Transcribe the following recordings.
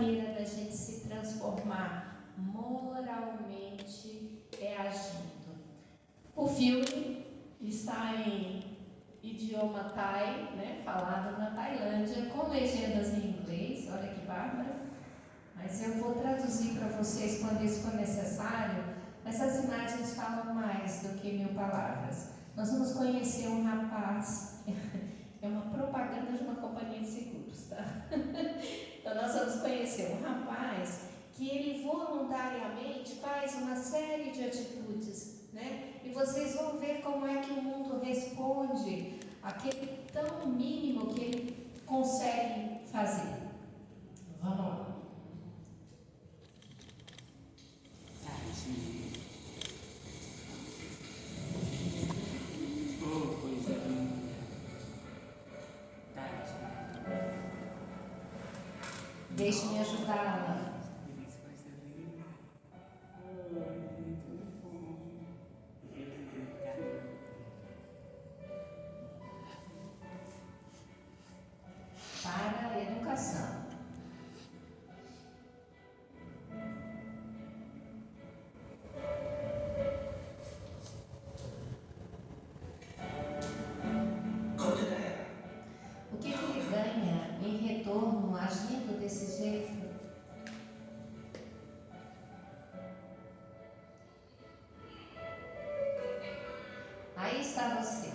maneira da gente se transformar moralmente é agindo. O filme está em idioma Thai, né, falado na Tailândia, com legendas em inglês, olha que bárbaro, mas eu vou traduzir para vocês quando isso for necessário. Essas imagens falam mais do que 1000 palavras. Nós vamos conhecer um rapaz, é uma propaganda de uma companhia de seguros, tá? Então nós vamos conhecer um rapaz que ele voluntariamente faz uma série de atitudes, né? E vocês vão ver como é que o mundo responde àquele tão mínimo que ele consegue fazer. Vamos lá. Deixe-me ajudá-la. Para a educação. O que ele ganha em retorno agindo desse jeito? Aí está você.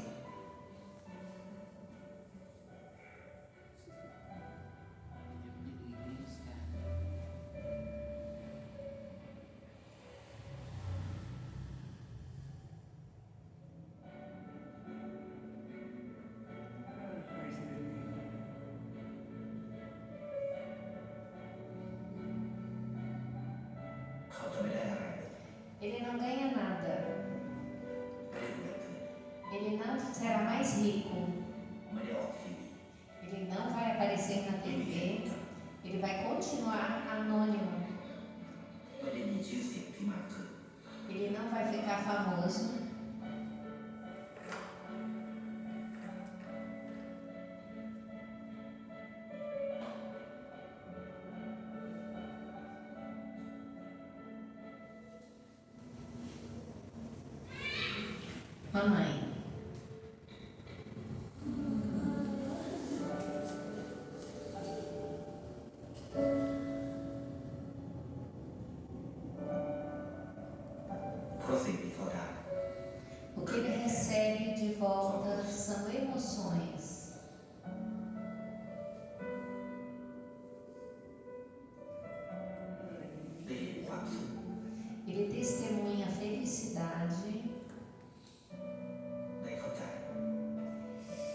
Ele não ganha nada. Ele não será mais rico. Ele não vai aparecer na TV. Ele vai continuar anônimo. Ele não vai ficar famoso. Mamãe. O que ele recebe de volta são emoções. Ele testemunha a felicidade.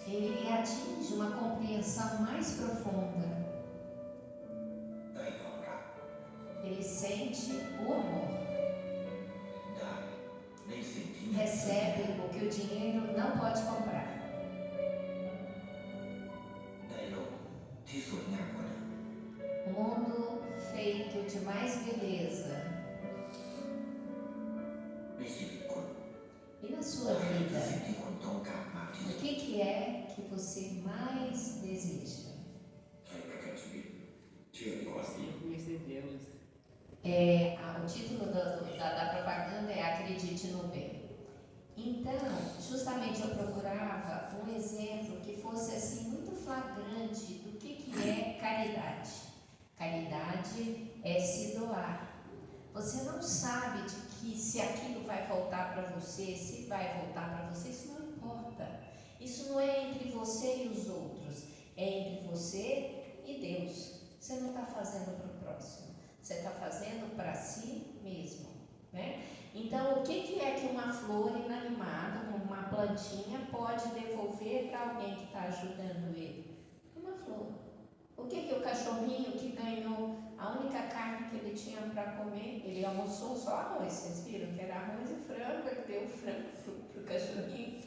Ele atinge uma compreensão mais profunda. Ele sente o amor. Recebe o que o dinheiro não pode comprar. Um mundo feito de mais beleza. E na sua vida, o que é que você mais deseja? O título da propaganda é Acredite no Bem. Então, justamente eu procurava um exemplo que fosse assim muito flagrante do que é caridade. Caridade é se doar. Você não sabe de que se aquilo vai voltar para você, se vai voltar para você, isso não importa. Isso não é entre você e os outros, é entre você e Deus. Você não está fazendo para o próximo, você está fazendo para si mesmo, né? Então, o que é que uma flor inanimada, uma plantinha, pode devolver para alguém que está ajudando ele? Uma flor. O que o cachorrinho que ganhou a única carne que ele tinha para comer, ele almoçou só arroz, vocês viram que era arroz e frango, ele deu frango para o cachorrinho.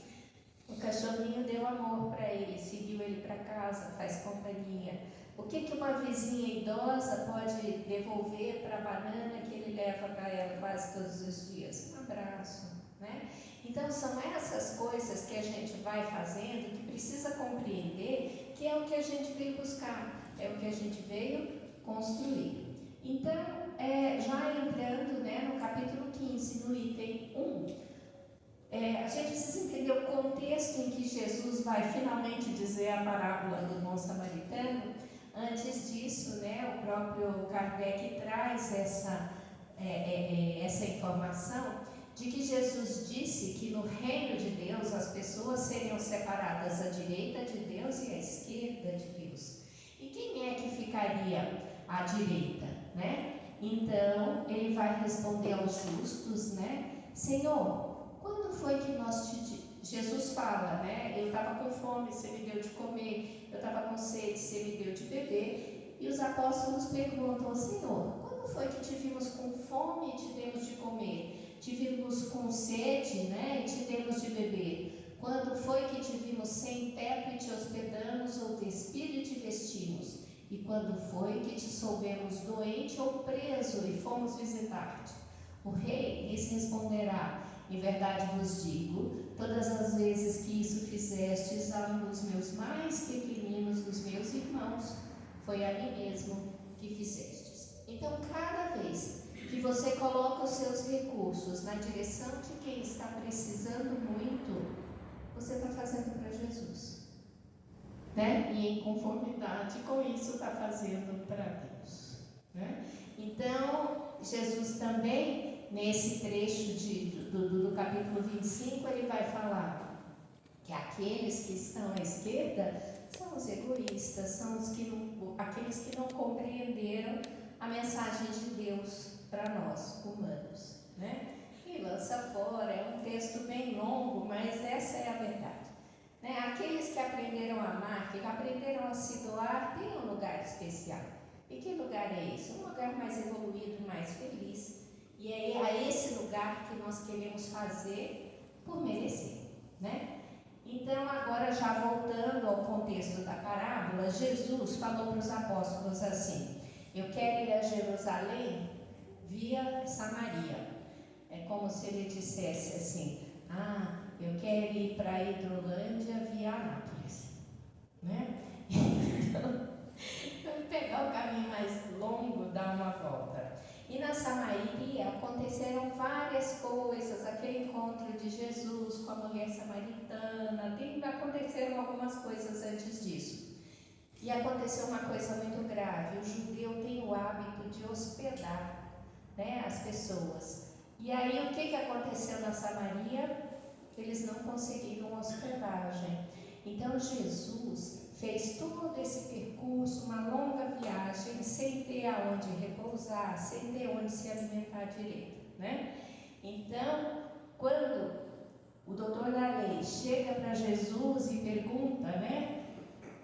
O cachorrinho deu amor para ele, seguiu ele para casa, faz companhia. O que uma vizinha idosa pode devolver para a banana que ele leva para ela quase todos os dias? Um abraço, né? Então são essas coisas que a gente vai fazendo, que precisa compreender que é o que a gente veio buscar, é o que a gente veio construir. Então, já entrando, né, no capítulo 15, no item 1, a gente precisa entender o contexto em que Jesus vai finalmente dizer a parábola do bom samaritano. Antes disso, né, o próprio Kardec traz essa informação de que Jesus disse que no reino de Deus as pessoas seriam separadas à direita de Deus e à esquerda de Deus. E quem é que ficaria à direita, né? Então, ele vai responder aos justos, né? Senhor, quando foi que nós Jesus fala, né? Eu estava com fome, você me deu de comer. Eu estava com sede, você me deu de beber. E os apóstolos perguntam, Senhor, quando foi que te vimos com fome e te demos de comer? Te vimos com sede, né? E te demos de beber? Quando foi que te vimos sem teto e te hospedamos, ou despido e te vestimos? E quando foi que te soubemos doente ou preso e fomos visitar-te? O rei lhes responderá, em verdade vos digo, todas as vezes que isso fizestes a um dos meus mais pequeninos, dos meus irmãos, foi a mim mesmo que fizestes. Então, cada vez que você coloca os seus recursos na direção de quem está precisando muito, você está fazendo para Jesus, né? E em conformidade com isso está fazendo para Deus, né? Então, Jesus também, nesse trecho do capítulo 25, ele vai falar que aqueles que estão à esquerda são os egoístas, são aqueles que não compreenderam a mensagem de Deus para nós, humanos, né? E lança fora, é um texto bem longo, mas essa é a verdade, né? Aqueles que aprenderam a amar, que aprenderam a se doar, têm um lugar especial. E que lugar é esse? Um lugar mais evoluído, mais feliz. E é a esse lugar que nós queremos fazer por merecer, né? Então, agora já voltando ao contexto da parábola, Jesus falou para os apóstolos assim: eu quero ir a Jerusalém via Samaria. É como se ele dissesse assim: eu quero ir para a Hidrolândia via Anápolis, né? Então, pegar o caminho mais longo, dar uma volta. E na Samaria aconteceram várias coisas, aquele encontro de Jesus com a mulher samaritana, aconteceram algumas coisas antes disso. E aconteceu uma coisa muito grave: o judeu tem o hábito de hospedar, né, as pessoas. E aí o que aconteceu na Samaria? Eles não conseguiram hospedagem. Então Jesus fez todo esse percurso, uma longa viagem, sem ter aonde repousar, sem ter onde se alimentar direito, né? Então, quando o doutor da lei chega para Jesus e pergunta, né,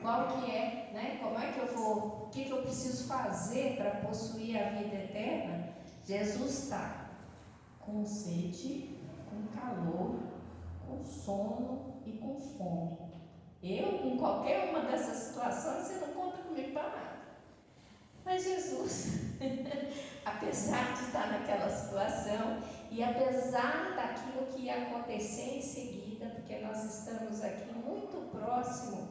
qual que é, né, como é que eu vou, o que eu preciso fazer para possuir a vida eterna? Jesus está com sede, com calor, com sono e com fome. Em qualquer uma dessas situações, você não conta comigo para nada. Mas Jesus, apesar de estar naquela situação, e apesar daquilo que ia acontecer em seguida, porque nós estamos aqui muito próximo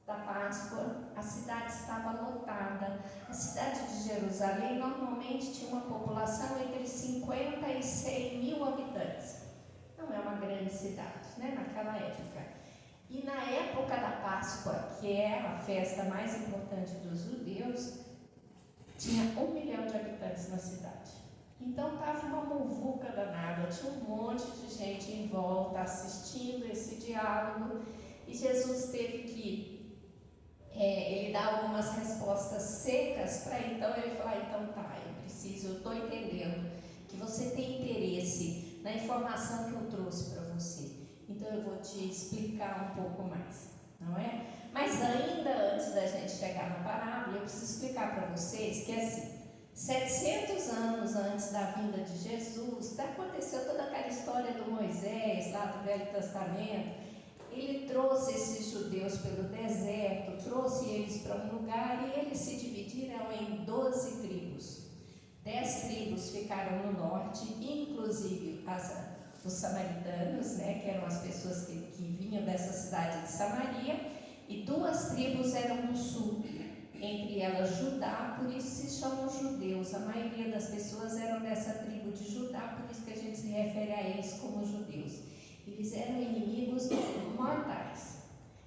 da Páscoa, a cidade estava lotada. A cidade de Jerusalém normalmente tinha uma população entre 50 e 100 mil habitantes. Não é uma grande cidade, né, naquela época. E na época da Páscoa, que é a festa mais importante dos judeus, tinha 1 milhão de habitantes na cidade. Então estava uma muvuca danada, tinha um monte de gente em volta assistindo esse diálogo, e Jesus teve que ele dá algumas respostas secas para então ele falar: então tá, eu estou entendendo que você tem interesse na informação que eu trouxe para você, então eu vou te explicar um pouco mais, não é? Mas ainda antes da gente chegar na parábola, eu preciso explicar para vocês que assim, 700 anos antes da vinda de Jesus, aconteceu toda aquela história do Moisés, lá do Velho Testamento. Ele trouxe esses judeus pelo deserto, trouxe eles para um lugar e eles se dividiram em 12 tribos. 10 tribos ficaram no norte, inclusive os samaritanos, né, que eram as pessoas que vinham dessa cidade de Samaria, e 2 tribos eram no sul, entre elas Judá, por isso se chamam judeus, judeus, a maioria das pessoas eram dessa tribo de Judá, por isso que a gente se refere a eles como judeus. Eles eram inimigos mortais.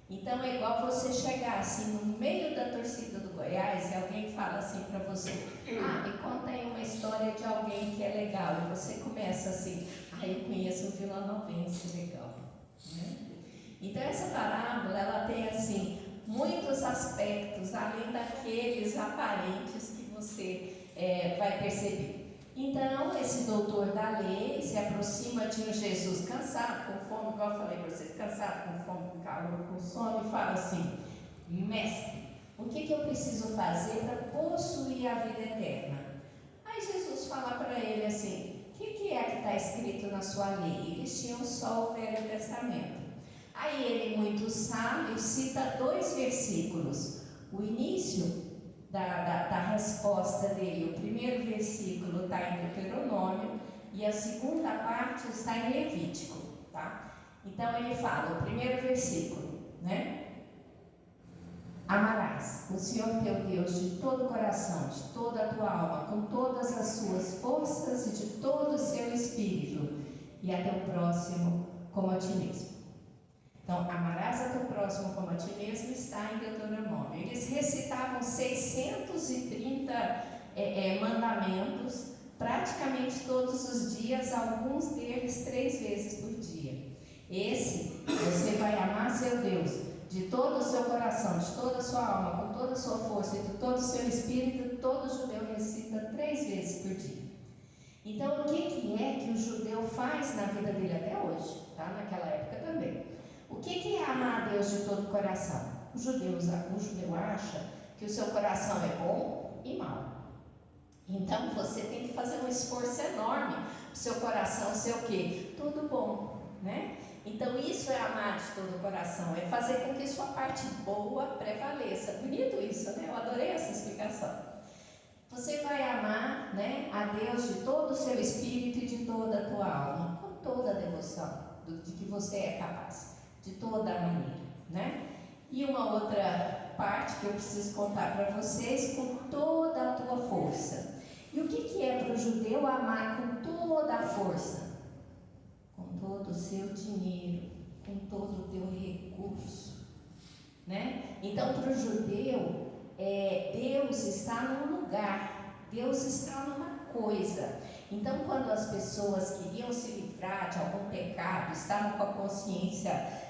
Então é igual você chegar assim no meio da torcida do Goiás e alguém fala assim para você: ah, me conta aí uma história de alguém que é legal. E você começa assim: ah, eu conheço um vilanovense legal, né? Então essa parábola, ela tem assim muitos aspectos, além daqueles aparentes que você vai perceber. Então, esse doutor da lei se aproxima de um Jesus cansado, com fome, igual eu falei para vocês, cansado, com fome, com calor, com sono, e fala assim: mestre, o que eu preciso fazer para possuir a vida eterna? Aí Jesus fala para ele assim: o que é que está escrito na sua lei? Eles tinham só o Velho Testamento. Aí ele, muito sábio, cita 2 versículos. O início da resposta dele, o primeiro versículo está em Deuteronômio e a segunda parte está em Levítico, tá? Então ele fala, o primeiro versículo, né? Amarás o Senhor teu Deus de todo o coração, de toda a tua alma, com todas as suas forças e de todo o seu espírito, e a teu próximo como a ti mesmo. Então, amarás a teu próximo como a ti mesmo está em Deuteronômio. Eles recitavam 630 mandamentos, praticamente todos os dias, alguns deles 3 vezes por dia. Esse, você vai amar seu Deus de todo o seu coração, de toda a sua alma, com toda a sua força e de todo o seu espírito. Todo judeu recita 3 vezes por dia. Então, o que é que o judeu faz na vida dele até hoje? Tá? Naquela época também. O que é amar a Deus de todo o coração? O judeu acha que o seu coração é bom e mau. Então você tem que fazer um esforço enorme para o seu coração ser o quê? Tudo bom, né? Então isso é amar de todo o coração, é fazer com que sua parte boa prevaleça. Bonito isso, né? Eu adorei essa explicação. Você vai amar, né, a Deus de todo o seu espírito e de toda a tua alma, com toda a devoção de que você é capaz. De toda a maneira, né? E uma outra parte que eu preciso contar para vocês: com toda a tua força. E o que é para o judeu amar com toda a força? Com todo o seu dinheiro, com todo o teu recurso, né? Então, para o judeu, Deus está num lugar, Deus está numa coisa. Então, quando as pessoas queriam se livrar de algum pecado, estavam com a consciência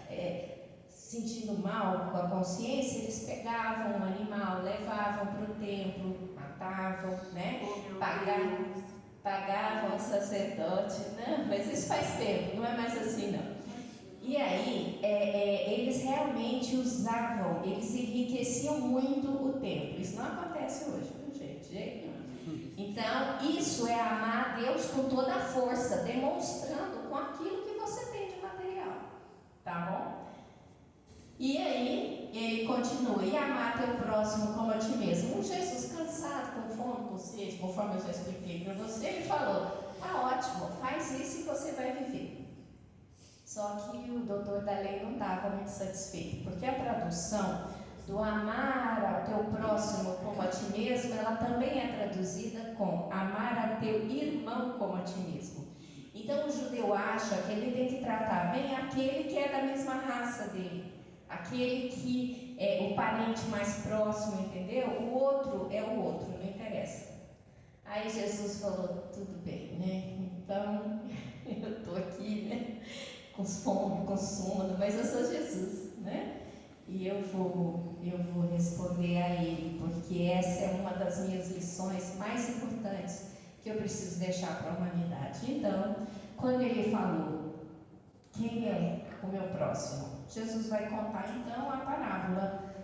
sentindo mal com a consciência, eles pegavam um animal, levavam para o templo, matavam, né? Pagavam o sacerdote, né? Mas isso faz tempo, não é mais assim não. E aí, eles realmente usavam, eles enriqueciam muito o templo. Isso não acontece hoje, viu, gente? De jeito nenhum. Então, isso é amar a Deus com toda a força, demonstrando com aquilo que você tem de material, tá bom? E aí, ele continua: e amar teu próximo como a ti mesmo. Um Jesus cansado, com fome, com sede, conforme eu já expliquei para você, ele falou: tá ótimo, faz isso e você vai viver. Só que o doutor da lei não estava muito satisfeito, porque a tradução do amar ao teu próximo como a ti mesmo, ela também é traduzida com amar a teu irmão como a ti mesmo. Então o judeu acha que ele tem que tratar bem aquele que é da mesma raça dele, aquele que é o parente mais próximo, entendeu? O outro é o outro, não interessa. Aí Jesus falou: tudo bem, né? Então eu estou aqui, né? Com fome, com sono, mas eu sou Jesus, né? E eu vou responder a Ele, porque essa é uma das minhas lições mais importantes que eu preciso deixar para a humanidade. Então, quando Ele falou: quem é o meu próximo? Jesus vai contar então a parábola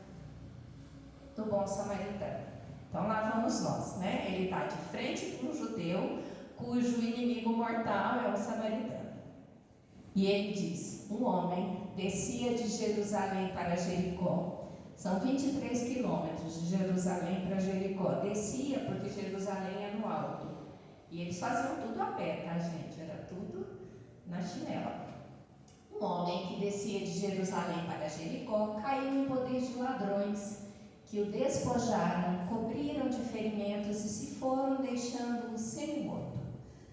do bom samaritano. Então lá vamos nós, né? Ele está de frente para um judeu cujo inimigo mortal é o samaritano. E ele diz: um homem descia de Jerusalém para Jericó. São 23 quilômetros de Jerusalém para Jericó. Descia porque Jerusalém é no alto. E eles faziam tudo a pé, tá, gente? Era tudo na chinela. Um homem que descia de Jerusalém para Jericó caiu em poder de ladrões, que o despojaram, cobriram de ferimentos e se foram, deixando-o semi-morto.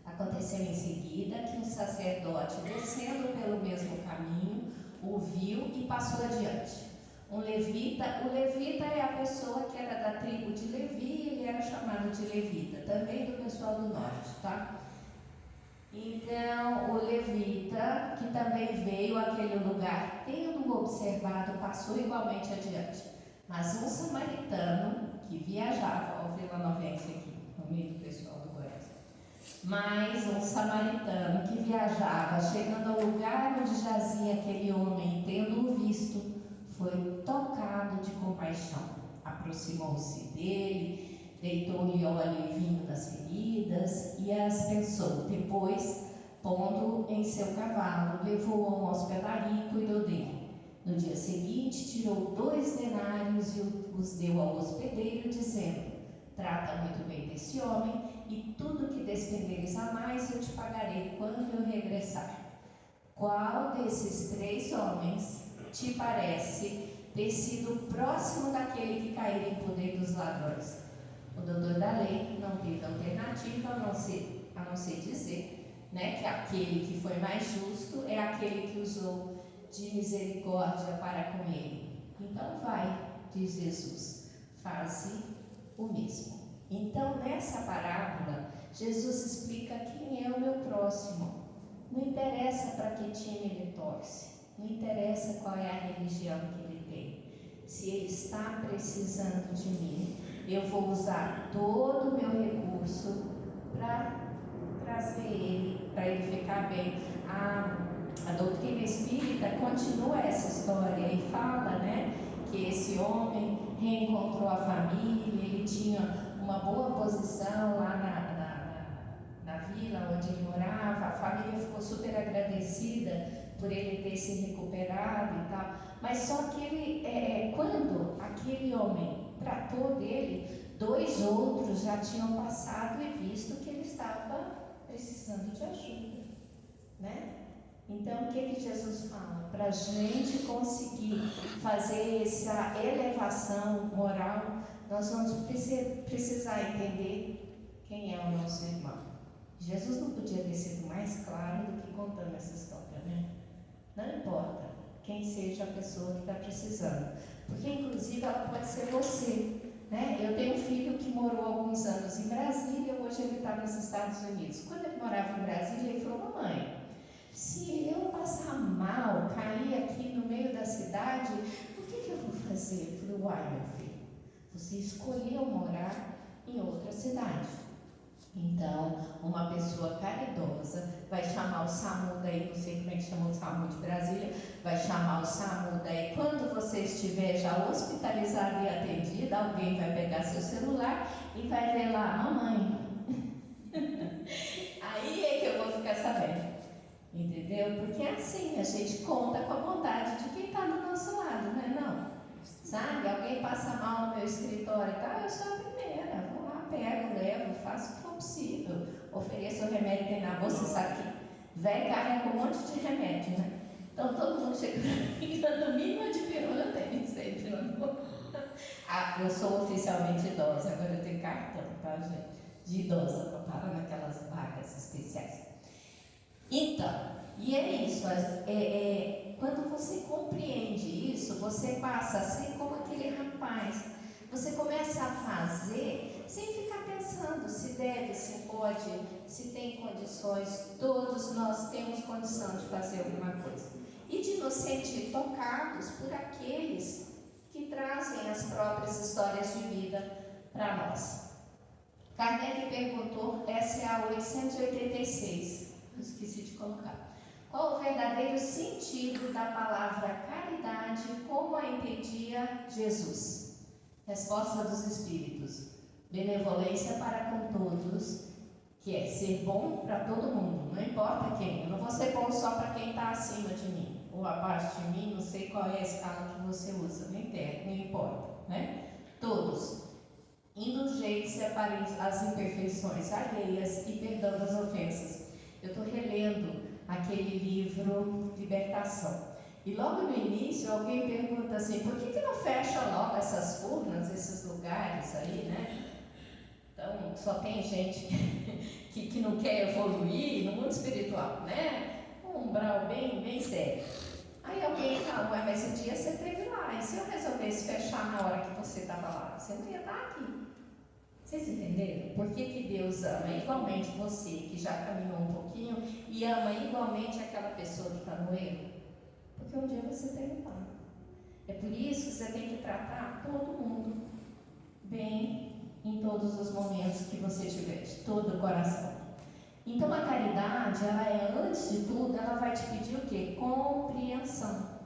Aconteceu em seguida que um sacerdote, descendo pelo mesmo caminho, o viu e passou adiante. O levita é a pessoa que era da tribo de Levi, ele era chamado de levita, também do pessoal do norte, tá? Então, o levita, que também veio àquele lugar, tendo observado, passou igualmente adiante. Mas um samaritano que viajava, ó, Vila Novense aqui, no meio do pessoal do Goiás. Mas um samaritano que viajava, chegando ao lugar onde jazia aquele homem, tendo-o visto, foi tocado de compaixão. Aproximou-se dele, deitou-lhe óleo e vinho nas feridas e as pensou. Depois, pondo em seu cavalo, levou-o a uma hospedaria e cuidou dele. No dia seguinte, tirou 2 denários e os deu ao hospedeiro, dizendo: trata muito bem desse homem, e tudo que despenderes a mais eu te pagarei quando eu regressar. Qual desses 3 homens te parece ter sido próximo daquele que caíra em poder dos ladrões? O doutor da lei não teve alternativa a não ser dizer, né, que aquele que foi mais justo é aquele que usou de misericórdia para com ele. Então vai, diz Jesus, faze o mesmo. Então, nessa parábola, Jesus explica quem é o meu próximo. Não interessa para que time ele torce, não interessa qual é a religião que ele tem. Se ele está precisando de mim, eu vou usar todo o meu recurso para trazer ele, para ele ficar bem. A doutrina espírita continua essa história e fala, né, que esse homem reencontrou a família, ele tinha uma boa posição lá na vila onde ele morava, a família ficou super agradecida por ele ter se recuperado e tal, mas só que ele, quando aquele homem tratou dele, 2 outros já tinham passado e visto que ele estava precisando de ajuda, né? Então, o que Jesus fala? Para a gente conseguir fazer essa elevação moral, nós vamos precisar entender quem é o nosso irmão. Jesus não podia ter sido mais claro do que contando essa história, né? Não importa quem seja a pessoa que está precisando, porque inclusive ela pode ser você, né? Eu tenho um filho que morou alguns anos em Brasília, hoje ele está nos Estados Unidos. Quando ele morava em Brasília, ele falou: mamãe, se eu passar mal, cair aqui no meio da cidade, o que eu vou fazer? Eu falei: uai, meu filho, você escolheu morar em outra cidade. Então, uma pessoa caridosa vai chamar o SAMU daí, não sei como é que chama o SAMU de Brasília, vai chamar o SAMU daí. Quando você estiver já hospitalizado e atendido, alguém vai pegar seu celular e vai ver lá: mamãe. Aí é que eu vou ficar sabendo. Entendeu? Porque assim, a gente conta com a vontade de quem está do nosso lado, não é não? Sabe? Alguém passa mal no meu escritório e tal, eu sou a primeira. Vou lá, pego, levo, faço o que for possível. Ofereço o remédio que tem na bolsa, sabe que velho carrega um monte de remédio, né? Então todo mundo chega no mínimo de pirona eu tenho sempre. Eu sou oficialmente idosa, agora eu tenho cartão, tá, gente? De idosa, para parar naquelas vagas especiais. Então, e é isso, quando você compreende isso, você passa a ser como aquele rapaz. Você começa a fazer sem ficar pensando se deve, se pode, se tem condições. Todos nós temos condição de fazer alguma coisa. E de nos sentir tocados por aqueles que trazem as próprias histórias de vida para nós. Kardec perguntou, essa é a 886. Esqueci de colocar. Qual o verdadeiro sentido da palavra caridade, como a entendia Jesus? Resposta dos Espíritos: benevolência para com todos, que é ser bom para todo mundo, não importa quem. Eu não vou ser bom só para quem está acima de mim ou abaixo de mim, não sei qual é a escala que você usa, não importa, né? Todos. Indulgência para as imperfeições alheias e perdão das ofensas. Eu estou relendo aquele livro Libertação. E logo no início alguém pergunta assim, por que não fecha logo essas furnas, esses lugares aí, né? Então, só tem gente que não quer evoluir no mundo espiritual, né? Um umbral bem sério. Aí alguém fala, ué, mas um dia você esteve lá, e se eu resolvesse fechar na hora que você estava lá, você não ia estar aqui. Vocês entenderam? Por que Deus ama igualmente você, que já caminhou um pouquinho, e ama igualmente aquela pessoa que está no erro? Porque um dia você esteve lá. É por isso que você tem que tratar todo mundo bem em todos os momentos que você tiver, de todo o coração. Então a caridade, ela é, antes de tudo, ela vai te pedir o quê? Compreensão,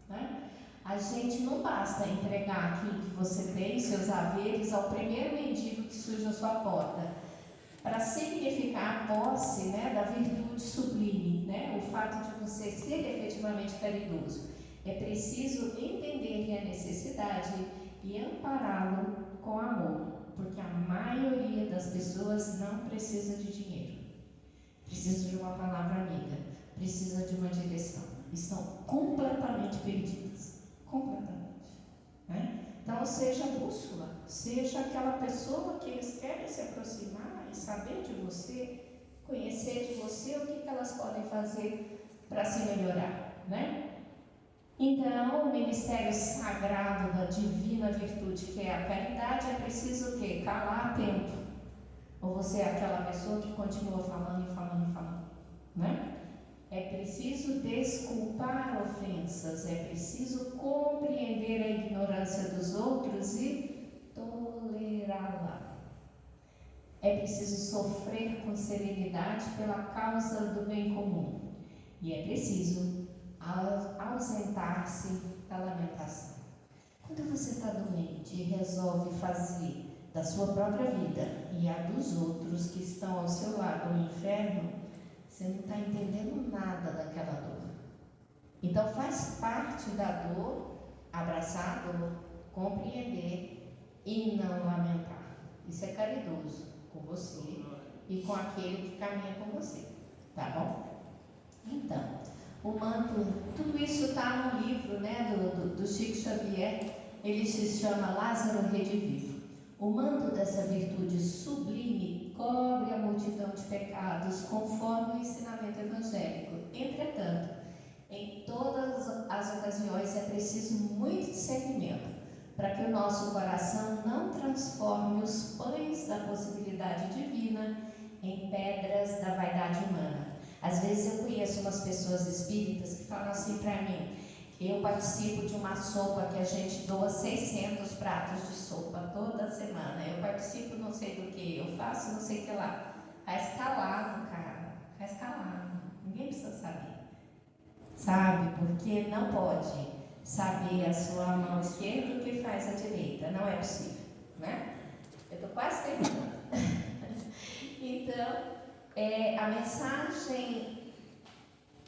né? A gente não basta entregar aquilo que você tem, seus haveres, ao primeiro mendigo que surge à sua porta, para significar a posse, né, da virtude sublime, né? O fato de você ser efetivamente caridoso. É preciso entender a necessidade e ampará-lo com amor, porque a maioria das pessoas não precisa de dinheiro, precisa de uma palavra amiga, precisa de uma direção, estão completamente perdidas, completamente, né? Então seja a bússola, seja aquela pessoa que eles querem se aproximar e saber de você, conhecer de você, o que elas podem fazer para se melhorar, né? Então, o ministério sagrado da divina virtude, que é a caridade, é preciso o quê? Calar a tempo. Ou você é aquela pessoa que continua falando, né? É preciso desculpar ofensas, é preciso compreender a ignorância dos outros e tolerá-la. É preciso sofrer com serenidade pela causa do bem comum. E é preciso ausentar-se da lamentação. Quando você está doente e resolve fazer da sua própria vida e a dos outros que estão ao seu lado no inferno, você não está entendendo nada daquela dor. Então faz parte da dor abraçar a dor, compreender e não lamentar. Isso é caridoso com você e com aquele que caminha com você, tá bom? Então, o manto, tudo isso está no livro, né, do Chico Xavier. Ele se chama Lázaro Redivivo. O manto dessa virtude sublime cobre a multidão de pecados, conforme o ensinamento evangélico. Entretanto, em todas as ocasiões é preciso muito discernimento, para que o nosso coração não transforme os pães da possibilidade divina em pedras da vaidade humana. Às vezes eu conheço umas pessoas espíritas que falam assim para mim: eu participo de uma sopa que a gente doa 600 pratos de sopa toda semana, eu participo não sei do que, eu faço não sei o que lá. Faz calado, cara, faz calado, ninguém precisa saber, sabe? Porque não pode saber a sua mão esquerda o que faz a direita, não é possível, né? Eu estou quase terminando. Então, a mensagem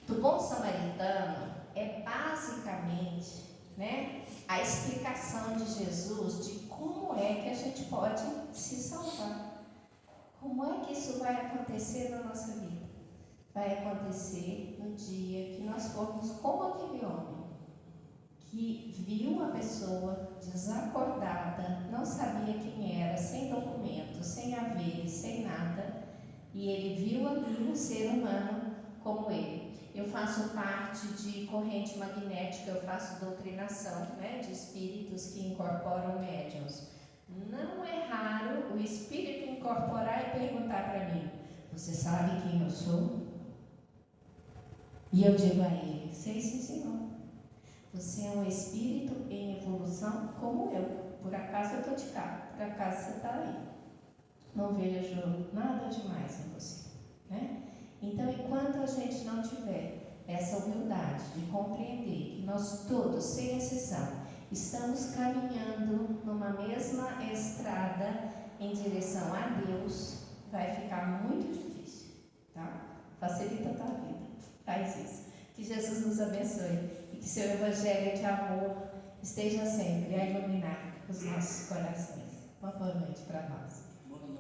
do bom samaritano é basicamente, né, a explicação de Jesus de como é que a gente pode se salvar. Como é que isso vai acontecer na nossa vida? Vai acontecer no dia que nós formos como aquele homem que viu uma pessoa desacordada, não sabia quem era, sem documento, sem haveres, sem nada, e ele viu ali um ser humano como ele. Eu faço parte de corrente magnética, eu faço doutrinação, né, de espíritos que incorporam médiuns. Não é raro o espírito incorporar e perguntar para mim: você sabe quem eu sou? E eu digo a ele: sei sim, senhor. Você é um espírito em evolução como eu. Por acaso eu estou de cá, por acaso você está aí. Não vejo nada demais em você, né? Então, enquanto a gente não tiver essa humildade de compreender que nós todos, sem exceção, estamos caminhando numa mesma estrada em direção a Deus, vai ficar muito difícil, tá? Facilita a tua vida, faz isso. Que Jesus nos abençoe e que seu evangelho de amor esteja sempre a iluminar os nossos corações. Uma boa noite para nós.